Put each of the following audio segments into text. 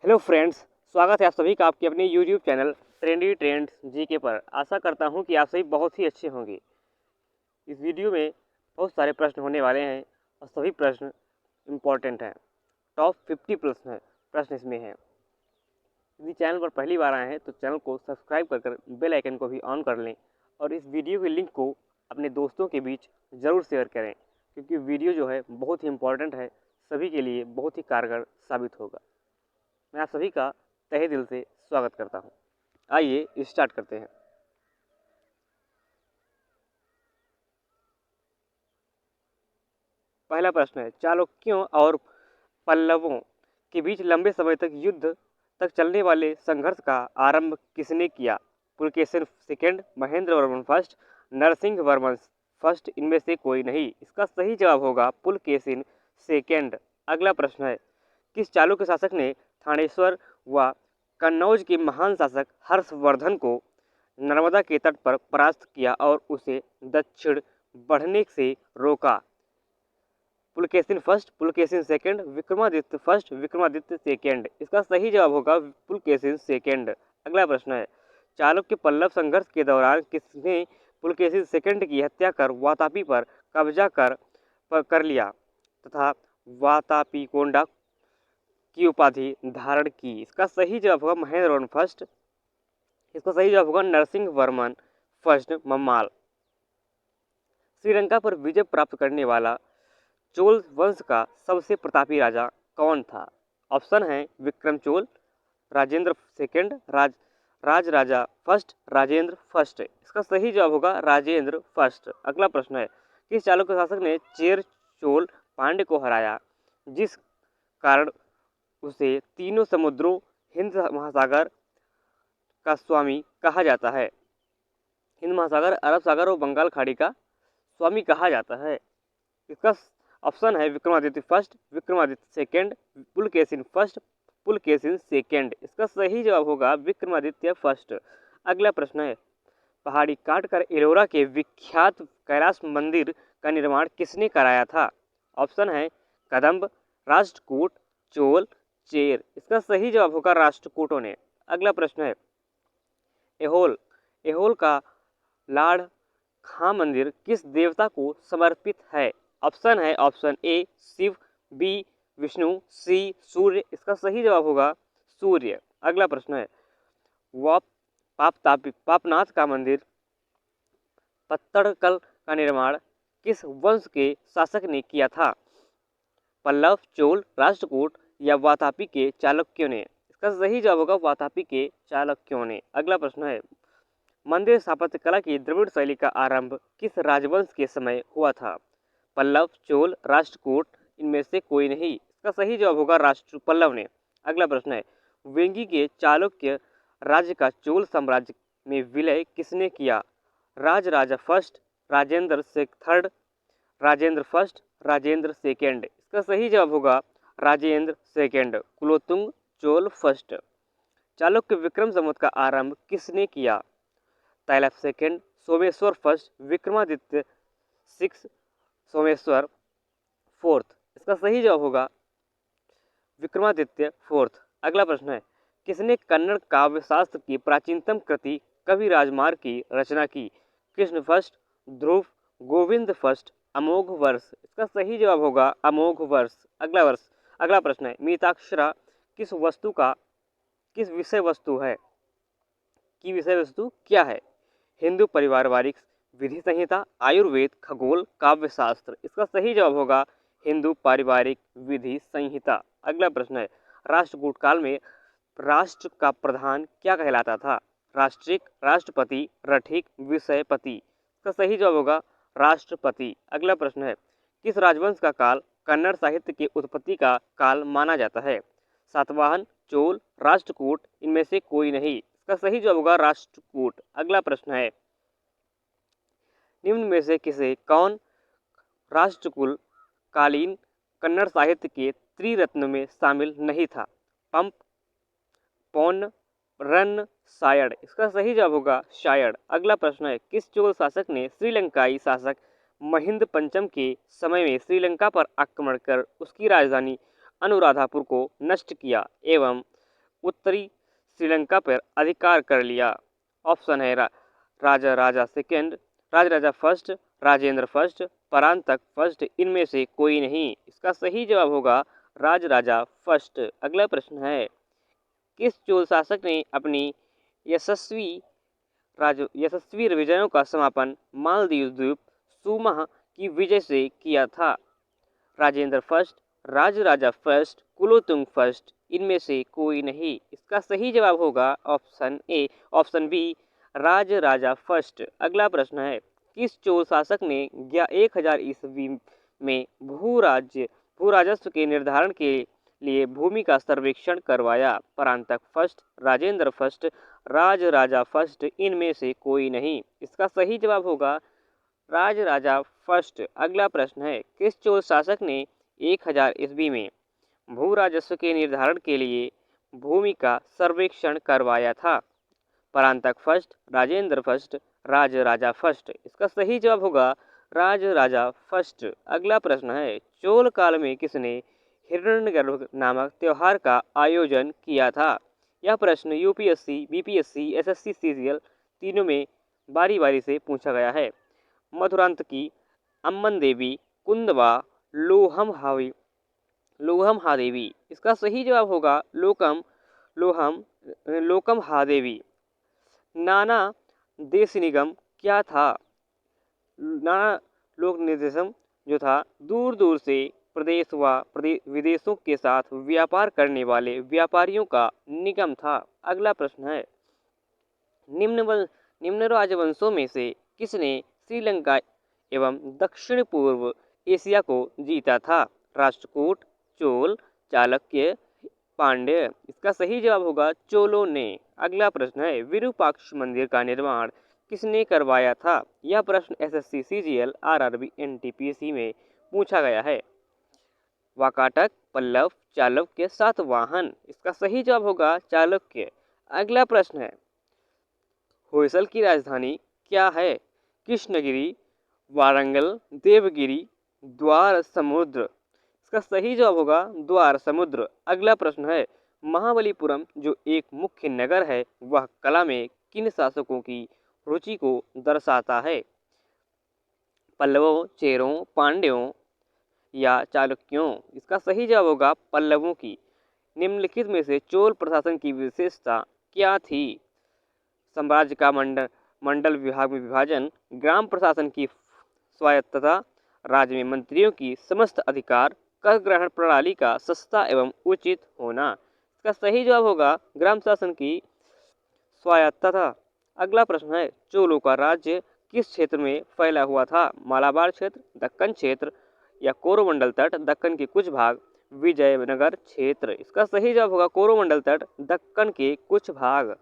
Hello friends, स्वागत है आप सभी का आपके अपने YouTube channel trendy trends GK पर। आशा करता हूं कि आप सभी बहुत ही अच्छे होंगे। इस वीडियो में बहुत सारे प्रश्न होने वाले हैं और सभी प्रश्न इम्पोर्टेंट हैं। टॉप 50 प्रश्न इसमें हैं। यदि चैनल पर पहली बार आए हैं तो चैनल को सब्सक्राइब कर बेल आइकन को भी ऑन कर लें और इस वीडियो के लिंक को अपने दोस्तों के बीच ज़रूर शेयर करें, क्योंकि वीडियो जो है बहुत ही इम्पोर्टेंट है, सभी के लिए बहुत ही कारगर साबित होगा। मैं आप सभी का तहे दिल से स्वागत करता हूं। आइए स्टार्ट करते हैं। पहला प्रश्न है, चालुक्यों और पल्लवों के बीच लंबे समय तक युद्ध तक चलने वाले संघर्ष का आरंभ किसने किया? Pulakeshin second, Mahendra Varman first, Narasimha Varman first, इनमें से कोई नहीं। इसका सही जवाब होगा पुलकेशिन सेकंड। अगला प्रश्न है, किस चालुक्य शासक ने थानेश्वर व कन्नौज के महान शासक हर्षवर्धन को नर्मदा के तट पर परास्त किया और उसे दक्षिण बढ़ने से रोका? Pulakeshin first, Pulakeshin second, Vikramaditya first, Vikramaditya second. इसका सही जवाब होगा पुलकेशिन सेकंड। अगला प्रश्न है, चालुक्य पल्लव संघर्ष के दौरान किसने पुलकेशिन सेकंड की हत्या कर वातापी पर कब्जा कर लिया तथा वातापी कोंडा की उपाधि धारण की? इसका सही जवाब होगा महेंद्र वर्मन फर्स्ट। इसका सही जवाब होगा नरसिंह वर्मन फर्स्ट मम्माल। श्रीलंका पर विजय प्राप्त करने वाला चोल वंश का सबसे प्रतापी राजा कौन था? ऑप्शन है विक्रम चोल, राजेंद्र सेकंड, राज राजा फर्स्ट, राजेंद्र फर्स्ट। इसका सही जवाब होगा राजेंद्र फर्स्ट। अगला प्रश्न है, किस चालुक्य शासक ने चेर चोल पांड्य को हराया जिस कारण उसे तीनों समुद्रों, हिंद महासागर का स्वामी कहा जाता है? हिंद महासागर, अरब सागर और बंगाल खाड़ी का स्वामी कहा जाता है। इसका ऑप्शन है Vikramaditya first, Vikramaditya second, Pulakeshin first, Pulakeshin second. इसका सही जवाब होगा विक्रमादित्य फर्स्ट। अगला प्रश्न है, पहाड़ी काटकर एलोरा के विख्यात कैलाश मंदिर का निर्माण किसने कराया था? ऑप्शन है कदम्ब, राष्ट्रकूट, चोल, चेर। इसका सही जवाब होगा राष्ट्रकूटों ने। अगला प्रश्न है, एहोल एहोल का लाड़ खां मंदिर किस देवता को समर्पित है? ऑप्शन है option A Shiva, B Vishnu, C Surya. इसका सही जवाब होगा सूर्य। अगला प्रश्न है, पापनाथ का मंदिर पत्तड़कल का निर्माण किस वंश के शासक ने किया था? पल्लव, चोल, राष्ट्रकूट या वातापी के चालुक्यों ने? इसका सही जवाब होगा वातापी के चालुक्यों ने। अगला प्रश्न है, मंदिर स्थापत्य कला की द्रविड़ शैली का आरंभ किस राजवंश के समय हुआ था? पल्लव, चोल, राष्ट्रकूट, इनमें से कोई नहीं। इसका सही जवाब होगा राष्ट्र पल्लव ने। अगला प्रश्न है, वेंगी के चालुक्य राज्य का चोल साम्राज्य में विलय किसने किया? Rajaraja first, Rajendra third, Rajendra first, Rajendra second. इसका सही जवाब होगा राजेंद्र सेकेंड, कुलोत्तुंग चोल फर्स्ट। चालुक्य विक्रम संवत का आरंभ किसने किया? Tailapa second, Someshwara first, Vikramaditya six, Someshwara fourth. इसका सही जवाब होगा विक्रमादित्य फोर्थ। अगला प्रश्न है, किसने कन्नड़ काव्य शास्त्र की प्राचीनतम कृति कवि राजमार्ग की रचना की? कृष्ण फर्स्ट, ध्रुव, गोविंद फर्स्ट, अमोघ वर्ष। इसका सही जवाब होगा अमोघ वर्ष। अगला प्रश्न है, मिताक्षरा किस विषय वस्तु है की विषय वस्तु क्या है? हिंदू पारिवारिक विधि संहिता, आयुर्वेद, खगोल, काव्य शास्त्र। इसका सही जवाब होगा हिंदू पारिवारिक विधि संहिता। अगला प्रश्न है, राष्ट्रकूट काल में राष्ट्र का प्रधान क्या कहलाता था? राष्ट्रिक, राष्ट्रपति, रठिक, विषयपति। इसका सही जवाब होगा राष्ट्रपति। अगला प्रश्न है, किस राजवंश का काल कन्नड़ साहित्य की उत्पत्ति का काल माना जाता है? सातवाहन, चोल, राष्ट्रकूट, इनमें से कोई नहीं। इसका सही जवाब होगा राष्ट्रकूट। अगला प्रश्न है, निम्न में से किसे कौन राष्ट्रकुल कालीन कन्नड़ साहित्य के त्रिरत्न में शामिल नहीं था? पंप, पौन्न, रन्न, सायड़। इसका सही जवाब होगा सायड़। अगला प्रश्न है, किस चोल शासक ने श्रीलंकाई शासक महिंद पंचम के समय में श्रीलंका पर आक्रमण कर उसकी राजधानी अनुराधापुर को नष्ट किया एवं उत्तरी श्रीलंका पर अधिकार कर लिया? ऑप्शन है Rajaraja second, Raja first, Rajendra first, Parantaka first, इनमें से कोई नहीं। इसका सही जवाब होगा राजा फर्स्ट। अगला प्रश्न है, किस चोल शासक ने अपनी यशस्वी यशस्वी विजयों का समापन मालदीव द्वीप सुमह की विजय से किया था? Rajendra first, Raja first, Kulothunga first, इनमें से कोई नहीं। इसका सही जवाब होगा option A, option B, Raja first. अगला प्रश्न है, किस चोल शासक ने 1000 ईस्वी में भू राजस्व के निर्धारण के लिए भूमि का सर्वेक्षण करवाया? Parantaka first, Rajendra first, Raja first, इनमें से कोई नहीं। इसका सही जवाब होगा राजा फर्स्ट। अगला प्रश्न है, किस चोल शासक ने 1000 ईस्वी में भू राजस्व के निर्धारण के लिए भूमि का सर्वेक्षण करवाया था? Parantaka first, Rajendra first, Raja first. इसका सही जवाब होगा राजा फर्स्ट। अगला प्रश्न है, चोल काल में किसने हिरण्यगर्भ नामक त्योहार का आयोजन किया था? यह प्रश्न यूपीएससी, बीपीएससी, एसएससी, सीजीएल तीनों में बारी बारी से पूछा गया है। मधुरांतकी, अम्मन देवी, कुंदवा, लोहम हादेवी। इसका सही जवाब होगा लोकम हादेवी। नाना देश निगम क्या था? नाना लोक निर्देशम जो था दूर दूर से प्रदेश व विदेशों के साथ व्यापार करने वाले व्यापारियों का निगम था। अगला प्रश्न है, निम्न राजवंशों में से किसने श्रीलंका एवं दक्षिण पूर्व एशिया को जीता था? राष्ट्रकूट, चोल, चालुक्य, पांड्य। इसका सही जवाब होगा चोलों ने। अगला प्रश्न है, विरूपाक्ष मंदिर का निर्माण किसने करवाया था? यह प्रश्न एसएससी, सीजीएल, आरआरबी, एनटीपीसी में पूछा गया है। वाकाटक, पल्लव, चालुक्य, सातवाहन। इसका सही जवाब होगा चालुक्य। अगला प्रश्न है, होयसल की राजधानी क्या है? कृष्णगिरी, वारंगल, देवगिरी, द्वार समुद्र। इसका सही जवाब होगा द्वार समुद्र। अगला प्रश्न है, महाबलीपुरम जो एक मुख्य नगर है वह कला में किन शासकों की रुचि को दर्शाता है? पल्लवों, चेरों, पांड्यों या चालुक्यों। इसका सही जवाब होगा पल्लवों की। निम्नलिखित में से चोल प्रशासन की विशेषता क्या थी? साम्राज्य का मंडल विभाग में विभाजन, ग्राम प्रशासन की स्वायत्तता, राज्य में मंत्रियों की समस्त अधिकार, कर ग्रहण प्रणाली का सस्ता एवं उचित होना। इसका सही जवाब होगा ग्राम शासन की स्वायत्तता। अगला प्रश्न है, चोलों का राज्य किस क्षेत्र में फैला हुआ था? मालाबार क्षेत्र, दक्कन क्षेत्र या कोरोमंडल तट, दक्कन के कुछ भाग, विजयनगर क्षेत्र। इसका सही जवाब होगा कोरोमंडल तट, दक्कन के कुछ भाग।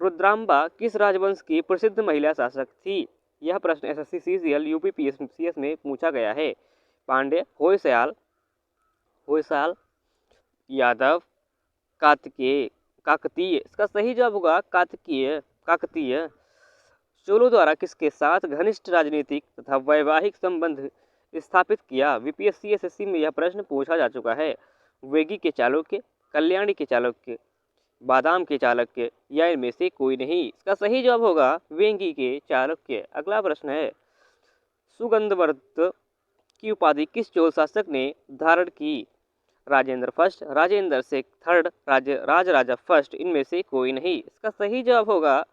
रुद्रांबा किस राजवंश की प्रसिद्ध महिला शासक थी? यह प्रश्न एसएससी, सीजीएल, यूपीपीएससी में पूछा गया है। पांड्य, होयसाल, यादव, काकतीय। इसका सही जवाब होगा काकतीय। चोलों द्वारा किसके साथ घनिष्ठ राजनीतिक तथा वैवाहिक संबंध स्थापित किया? वीपीएससी, एसएससी में यह प्रश्न पूछा जा चुका है। वेगी के चालुक्य, कल्याणी के चालुक्य, बादाम के चालुक्य या इनमें से कोई नहीं। इसका सही जवाब होगा वेंगी के चालुक्य। अगला प्रश्न है, सुगंधवर्त की उपाधि किस चोल शासक ने धारण की? राजेंद्र फर्स्ट, राजेंद्र से थर्ड, राजा फर्स्ट, इनमें से कोई नहीं। इसका सही जवाब होगा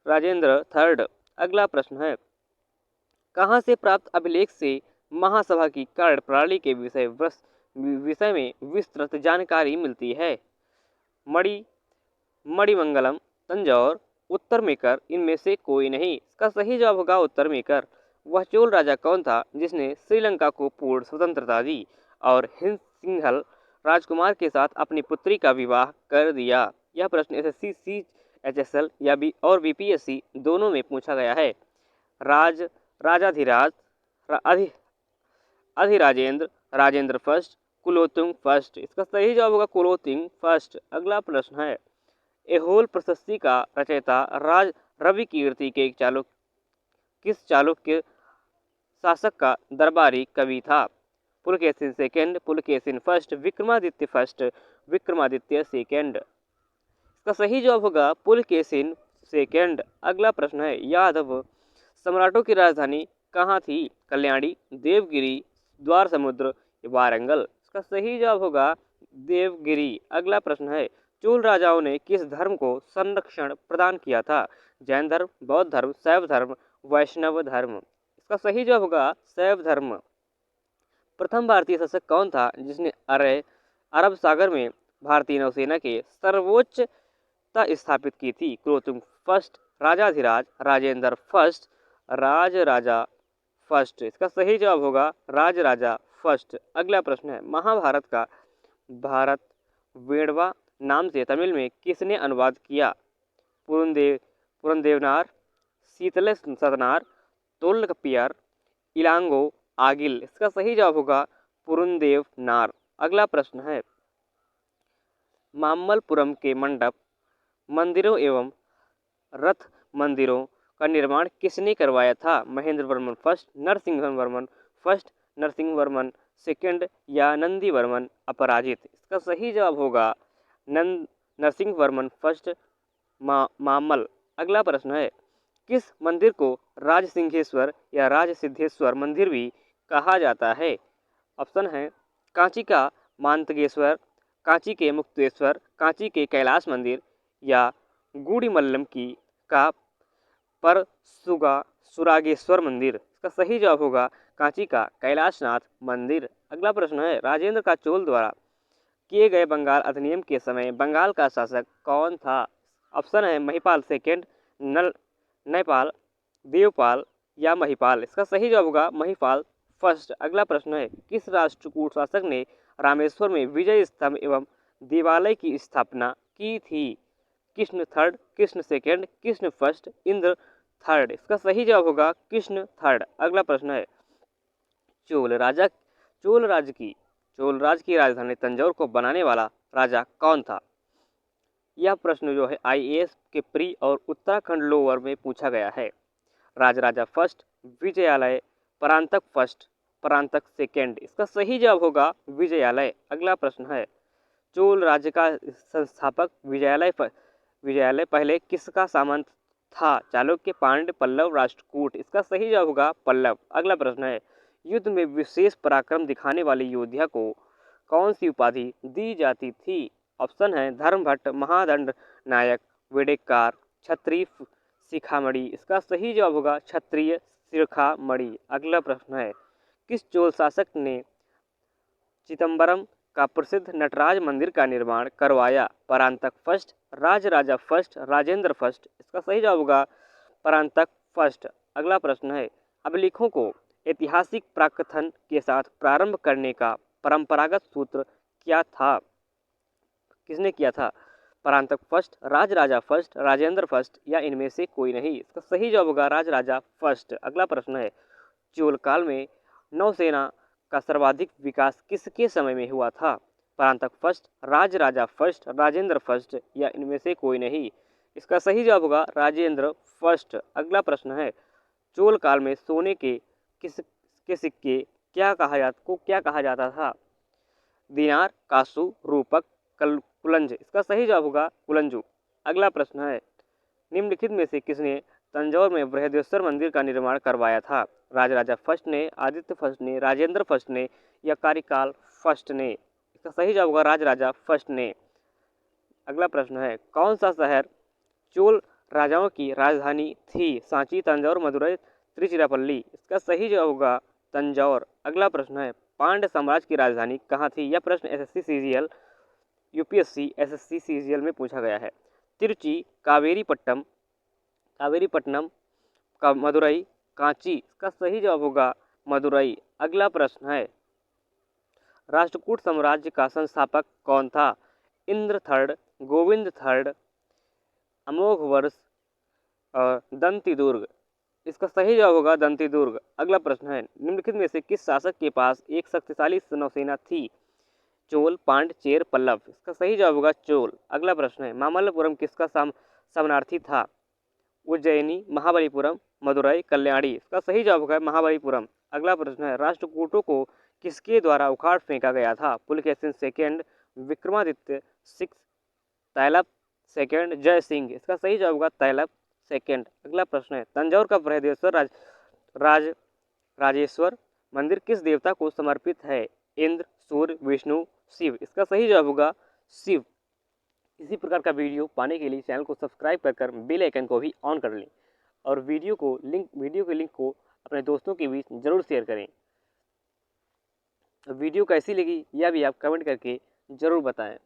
राजेंद्र थर्ड। अगला प्रश्न है, कहाँ से प्राप्त अभिलेख से महासभा की कार्य प्रणाली के विषय में विस्तृत जानकारी मिलती है? मणिमंगलम, तंजौर, उत्तर मेकर, इनमें से कोई नहीं। इसका सही जवाब होगा उत्तर मेकर। वह चोल राजा कौन था जिसने श्रीलंका को पूर्ण स्वतंत्रता दी और हिंद सिंघल राजकुमार के साथ अपनी पुत्री का विवाह कर दिया? यह प्रश्न एसएससी, सीएचएसएल या बीपीएससी दोनों में पूछा गया है। राजाधिराज, अधिराजेंद्र, राजेंद्र फर्स्ट, कुलोतुंग फर्स्ट। इसका सही जवाब होगा कुलोतुंग फर्स्ट। अगला प्रश्न है, ऐहोल प्रशस्ति का रचयिता रवि कीर्ति के किस चालुक्य शासक का दरबारी कवि था? Pulakeshin second, Pulakeshin first, Vikramaditya first, Vikramaditya second. इसका सही जवाब होगा पुलकेशिन सेकंड। अगला प्रश्न है यादव सम्राटों की राजधानी कहाँ थी? कल्याणी, देवगिरी, द्वार समुद्र, वारंगल। इसका सही जवाब होगा देवगिरी। अगला प्रश्न है चोल राजाओं ने किस धर्म को संरक्षण प्रदान किया था? जैन धर्म, बौद्ध धर्म, शैव धर्म, वैष्णव धर्म। इसका सही जवाब होगा शैव धर्म। प्रथम भारतीय शासक कौन था जिसने अरब सागर में भारतीय नौसेना के सर्वोच्चता स्थापित की थी? कुलोत्तुंग फर्स्ट, राजाधिराज, राजेंद्र फर्स्ट, राजराजा फर्स्ट। इसका सही जवाब होगा राजराजा फर्स्ट। अगला प्रश्न है महाभारत का भारत वेड़वा नाम से तमिल में किसने अनुवाद किया? पुरंदेवनार, शीतल सतनार, तोल्काप्पियर, इलांगो, आगिल। इसका सही जवाब होगा पुरंदेवनार। अगला प्रश्न है मामल्लपुरम के मंडप मंदिरों एवं रथ मंदिरों का निर्माण किसने करवाया था? Mahendra Varman first, Narasimha Varman first, Narasimha Varman second या नंदी वर्मन अपराजित। इसका सही जवाब होगा नरसिंह वर्मन फर्स्ट मामल। अगला प्रश्न है किस मंदिर को राजसिंहेश्वर या राजसिद्धेश्वर मंदिर भी कहा जाता है? ऑप्शन है कांची का मांतगेश्वर, कांची के मुक्तेश्वर, कांची के कैलाश मंदिर या गुड़ीमल्लम की का पर सुरागेश्वर मंदिर। इसका सही जवाब होगा कांची का कैलाशनाथ मंदिर। अगला प्रश्न है राजेंद्र का चोल द्वारा किए गए बंगाल अधिनियम के समय बंगाल का शासक कौन था? ऑप्शन है महिपाल सेकंड, नयपाल, देवपाल या महिपाल। इसका सही जवाब होगा महिपाल फर्स्ट। अगला प्रश्न है किस राष्ट्रकूट शासक ने रामेश्वर में विजय स्तंभ एवं देवालय की स्थापना की थी? Krishna third, Krishna second, Krishna first, Indra third. इसका सही जवाब होगा कृष्ण थर्ड। अगला प्रश्न है चोल राज की राजधानी तंजौर को बनाने वाला राजा कौन था? यह प्रश्न जो है आईएएस के प्री और उत्तराखंड लोअर में पूछा गया है। Rajaraja first, Vijayalaya, Parantaka first, Parantaka second. इसका सही जवाब होगा विजयालय। अगला प्रश्न है चोल राज्य का संस्थापक विजयालय पहले किसका सामंत था? चालुक्य, पांड्य, पल्लव, राष्ट्रकूट। इसका सही जवाब होगा पल्लव। अगला प्रश्न है युद्ध में विशेष पराक्रम दिखाने वाले योद्धा को कौन सी उपाधि दी जाती थी? ऑप्शन है धर्मभट्ट, महादंड नायक, वेडेकार, क्षत्रिय शिखामणि। इसका सही जवाब होगा क्षत्रिय शिखामणि। अगला प्रश्न है किस चोल शासक ने चिदम्बरम का प्रसिद्ध नटराज मंदिर का निर्माण करवाया? Parantaka first, Rajaraja first, Rajendra first. इसका सही जवाब होगा परांतक फर्स्ट। अगला प्रश्न है अभिलेखों को ऐतिहासिक प्राकथन के साथ प्रारंभ करने का परंपरागत सूत्र क्या था? किसने किया था? Parantaka first, Rajaraja first, Rajendra first या इनमें से कोई नहीं। इसका सही जवाब होगा राजराजा फर्स्ट। अगला प्रश्न है चोल काल में नौसेना का सर्वाधिक विकास किसके समय में हुआ था? Parantaka first, Rajaraja first, Rajendra first या इनमें से कोई नहीं। इसका सही जवाब होगा राजेंद्र फर्स्ट। अगला प्रश्न है चोल काल में सोने के सिक्के क्या कहा जाता था? दिनार, कासू, रूपक, कुलंज। इसका सही जवाब होगा कुलंजू। अगला प्रश्न है निम्नलिखित में से किसने तंजौर में बृहदेश्वर मंदिर का निर्माण करवाया था? राजराजा फर्स्ट ने, आदित्य फर्स्ट ने, राजेंद्र फर्स्ट ने या कारिकाल फर्स्ट ने? इसका सही जवाब होगा राजराजा फर्स्ट ने। अगला प्रश्न है कौन सा शहर चोल राजाओं की राजधानी थी? सांची, तंजौर, मदुरई, तिरुचिरापल्ली। इसका सही जवाब होगा तंजौर। अगला प्रश्न है पांड्य साम्राज्य की राजधानी कहाँ थी? यह प्रश्न SSC CGL UPSC SSC CGL में पूछा गया है। तिरुचि, कावेरीपट्टनम का मदुरई, कांची। इसका सही जवाब होगा मदुरई। अगला प्रश्न है राष्ट्रकूट साम्राज्य का संस्थापक कौन था? इंद्र थर्ड, गोविंद थर्ड, अमोघ वर्ष, दंतिदुर्ग। इसका सही जवाब होगा दंतिदुर्ग। अगला प्रश्न है निम्नलिखित में से किस शासक के पास एक शक्तिशाली नौसेना थी? चोल, पांड्य, चेर, पल्लव। इसका सही जवाब होगा चोल। अगला प्रश्न है मामल्लपुरम किसका समानार्थी था? उज्जैनी, महाबलीपुरम, मदुरई, कल्याणी। इसका सही जवाब होगा महाबलीपुरम। अगला प्रश्न है राष्ट्रकूटों को किसके द्वारा उखाड़ फेंका गया था? Pulakeshin second, Vikramaditya six, Tailap second जय सिंह। इसका सही जवाब होगा तैलप सेकंड। अगला प्रश्न है, तंजौर का बृहदेश्वर राजेश्वर मंदिर किस देवता को समर्पित है? इंद्र, सूर्य, विष्णु, शिव। इसका सही जवाब होगा शिव। इसी प्रकार का वीडियो पाने के लिए चैनल को सब्सक्राइब कर बेल आइकन को भी ऑन कर लें और वीडियो के लिंक को अपने दोस्तों के बीच जरूर शेयर करें। वीडियो कैसी लगी यह भी आप कमेंट करके ज़रूर बताएं।